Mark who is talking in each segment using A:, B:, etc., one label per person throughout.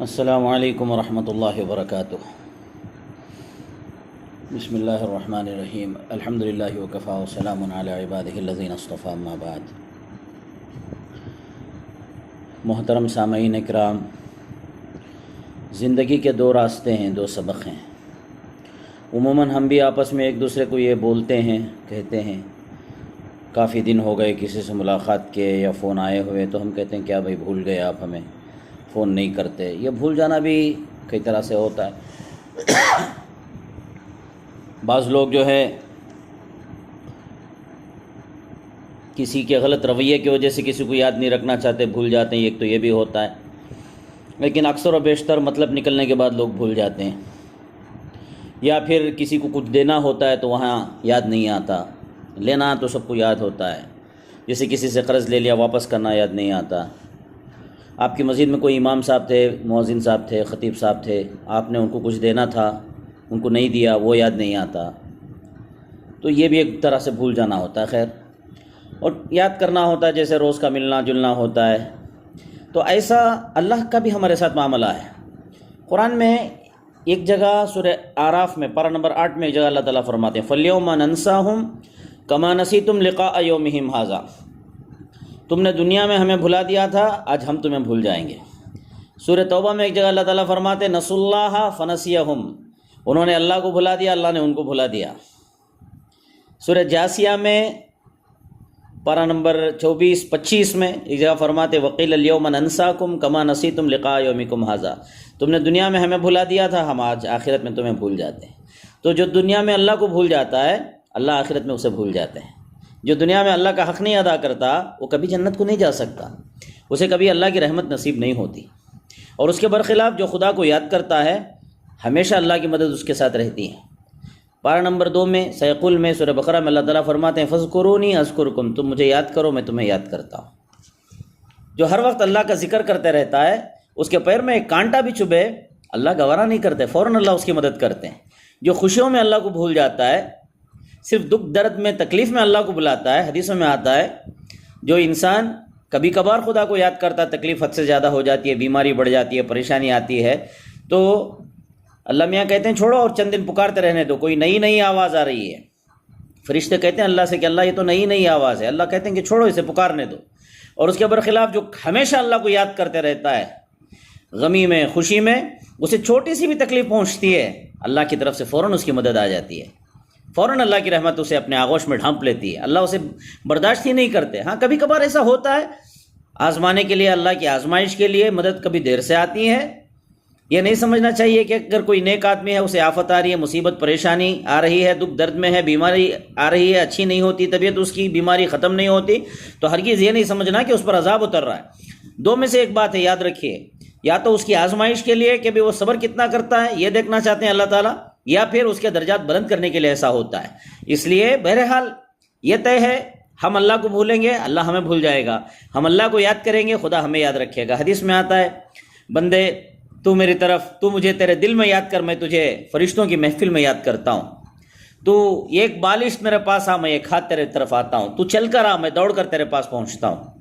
A: السلام علیکم ورحمۃ اللہ وبرکاتہ۔ بسم اللہ الرحمن الرحیم، الحمد للہ وکفیٰ وسلام علی عبادہ الذین اصطفیٰ، اما بعد۔ محترم سامعین اکرام، زندگی کے دو راستے ہیں، دو سبق ہیں۔ عموماً ہم بھی آپس میں ایک دوسرے کو یہ بولتے ہیں، کہتے ہیں کافی دن ہو گئے کسی سے ملاقات کے یا فون آئے ہوئے، تو ہم کہتے ہیں کیا بھائی بھول گئے آپ ہمیں، فون نہیں کرتے۔ یہ بھول جانا بھی کئی طرح سے ہوتا ہے۔ بعض لوگ جو ہے کسی کے غلط رویے کی وجہ سے کسی کو یاد نہیں رکھنا چاہتے، بھول جاتے ہیں، ایک تو یہ بھی ہوتا ہے۔ لیکن اکثر و بیشتر مطلب نکلنے کے بعد لوگ بھول جاتے ہیں، یا پھر کسی کو کچھ دینا ہوتا ہے تو وہاں یاد نہیں آتا، لینا تو سب کو یاد ہوتا ہے، جیسے کسی سے قرض لے لیا واپس کرنا یاد نہیں آتا۔ آپ کی مسجد میں کوئی امام صاحب تھے، مؤذن صاحب تھے، خطیب صاحب تھے، آپ نے ان کو کچھ دینا تھا، ان کو نہیں دیا، وہ یاد نہیں آتا، تو یہ بھی ایک طرح سے بھول جانا ہوتا ہے۔ خیر، اور یاد کرنا ہوتا ہے، جیسے روز کا ملنا جلنا ہوتا ہے، تو ایسا اللہ کا بھی ہمارے ساتھ معاملہ ہے۔ قرآن میں ایک جگہ سورہ اعراف میں پارہ نمبر 8 میں ایک جگہ اللہ تعالیٰ فرماتے ہیں فَالْيَوْمَ نَنْسَاهُمْ كَمَا نَسِيتُمْ لِقَاءَ يَوْمِهِمْ هَذَا، تم نے دنیا میں ہمیں بھلا دیا تھا، آج ہم تمہیں بھول جائیں گے۔ سورہ توبہ میں ایک جگہ اللہ تعالیٰ فرماتے نسوا اللہ فنسیہم، انہوں نے اللہ کو بھلا دیا، اللہ نے ان کو بھلا دیا۔ سورہ جاسیہ میں پارہ نمبر 24-25 میں ایک جگہ فرماتے وقیل الیوم ننساکم کما نسیتم لقاء یومکم ھذا، تم نے دنیا میں ہمیں بھلا دیا تھا، ہم آج آخرت میں تمہیں بھول جاتے ہیں۔ تو جو دنیا میں اللہ کو بھول جاتا ہے، اللہ آخرت میں اسے بھول جاتے ہیں۔ جو دنیا میں اللہ کا حق نہیں ادا کرتا، وہ کبھی جنت کو نہیں جا سکتا، اسے کبھی اللہ کی رحمت نصیب نہیں ہوتی۔ اور اس کے برخلاف جو خدا کو یاد کرتا ہے، ہمیشہ اللہ کی مدد اس کے ساتھ رہتی ہے۔ پارہ نمبر 2 میں سیقل میں سورہ بقرہ میں اللہ تعالیٰ فرماتے ہیں فَاذْكُرُونِي أَذْكُرْكُمْ، تم مجھے یاد کرو میں تمہیں یاد کرتا ہوں۔ جو ہر وقت اللہ کا ذکر کرتے رہتا ہے، اس کے پیر میں ایک کانٹا بھی چبھے اللہ گوارا نہیں کرتے، فوراً اللہ اس کی مدد کرتے ہیں۔ جو خوشیوں میں اللہ کو بھول جاتا ہے، صرف دکھ درد میں تکلیف میں اللہ کو بلاتا ہے، حدیثوں میں آتا ہے جو انسان کبھی کبھار خدا کو یاد کرتا ہے، تکلیف حد سے زیادہ ہو جاتی ہے، بیماری بڑھ جاتی ہے، پریشانی آتی ہے، تو اللہ میاں کہتے ہیں چھوڑو اور چند دن پکارتے رہنے دو، کوئی نئی آواز آ رہی ہے۔ فرشتے کہتے ہیں اللہ سے کہ اللہ یہ تو نئی آواز ہے، اللہ کہتے ہیں کہ چھوڑو اسے پکارنے دو۔ اور اس کے برخلاف جو ہمیشہ اللہ کو یاد کرتے رہتا ہے، غمی میں خوشی میں، اسے چھوٹی سی بھی تکلیف پہنچتی ہے، اللہ کی طرف سے فوراً اس کی مدد آ جاتی ہے، فوراً اللہ کی رحمت اسے اپنے آغوش میں ڈھانپ لیتی ہے، اللہ اسے برداشت ہی نہیں کرتے۔ ہاں کبھی کبھار ایسا ہوتا ہے، آزمانے کے لیے، اللہ کی آزمائش کے لیے مدد کبھی دیر سے آتی ہے۔ یہ نہیں سمجھنا چاہیے کہ اگر کوئی نیک آدمی ہے، اسے آفت آ رہی ہے، مصیبت پریشانی آ رہی ہے، دکھ درد میں ہے، بیماری آ رہی ہے، اچھی نہیں ہوتی طبیعت، اس کی بیماری ختم نہیں ہوتی، تو ہرگز یہ نہیں سمجھنا کہ اس پر عذاب اتر رہا ہے۔ دو میں سے ایک بات ہے، یاد رکھیے، یا تو اس کی آزمائش کے لیے کہ بھی وہ صبر کتنا کرتا ہے، یہ دیکھنا چاہتے ہیں اللہ تعالیٰ، یا پھر اس کے درجات بلند کرنے کے لیے ایسا ہوتا ہے۔ اس لیے بہرحال یہ طے ہے، ہم اللہ کو بھولیں گے، اللہ ہمیں بھول جائے گا، ہم اللہ کو یاد کریں گے، خدا ہمیں یاد رکھے گا۔ حدیث میں آتا ہے بندے تو میری طرف، تو مجھے تیرے دل میں یاد کر، میں تجھے فرشتوں کی محفل میں یاد کرتا ہوں۔ تو ایک بالش میرے پاس آ، میں ایک ہاتھ تیرے طرف آتا ہوں، تو چل کر آ، میں دوڑ کر تیرے پاس پہنچتا ہوں۔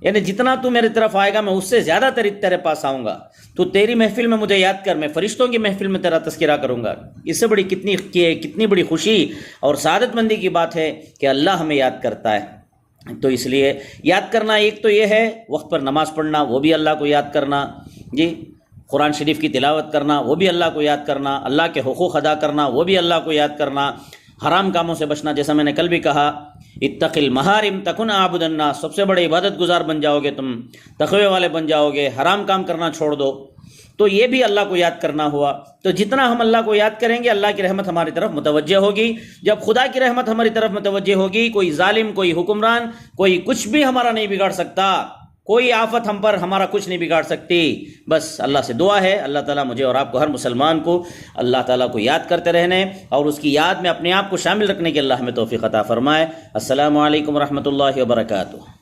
A: یعنی جتنا تو میری طرف آئے گا، میں اس سے زیادہ تیرے پاس آؤں گا۔ تو تیری محفل میں مجھے یاد کر، میں فرشتوں کی محفل میں تیرا تذکرہ کروں گا۔ اس سے بڑی کتنی بڑی خوشی اور سعادت مندی کی بات ہے کہ اللہ ہمیں یاد کرتا ہے۔ تو اس لیے یاد کرنا ایک تو یہ ہے، وقت پر نماز پڑھنا، وہ بھی اللہ کو یاد کرنا، جی، قرآن شریف کی تلاوت کرنا، وہ بھی اللہ کو یاد کرنا، اللہ کے حقوق ادا کرنا، وہ بھی اللہ کو یاد کرنا، حرام کاموں سے بچنا، جیسا میں نے کل بھی کہا اتق المحارم تکن عابد الناس، سب سے بڑے عبادت گزار بن جاؤ گے، تم تقوی والے بن جاؤ گے، حرام کام کرنا چھوڑ دو۔ تو یہ بھی اللہ کو یاد کرنا ہوا۔ تو جتنا ہم اللہ کو یاد کریں گے، اللہ کی رحمت ہماری طرف متوجہ ہوگی۔ جب خدا کی رحمت ہماری طرف متوجہ ہوگی، کوئی ظالم، کوئی حکمران، کوئی کچھ بھی ہمارا نہیں بگاڑ سکتا، کوئی آفت ہم پر ہمارا کچھ نہیں بگاڑ سکتی۔ بس اللہ سے دعا ہے، اللہ تعالیٰ مجھے اور آپ کو، ہر مسلمان کو، اللہ تعالیٰ کو یاد کرتے رہنے اور اس کی یاد میں اپنے آپ کو شامل رکھنے کی اللہ ہمیں توفیق عطا فرمائے۔ السلام علیکم ورحمۃ اللہ وبرکاتہ۔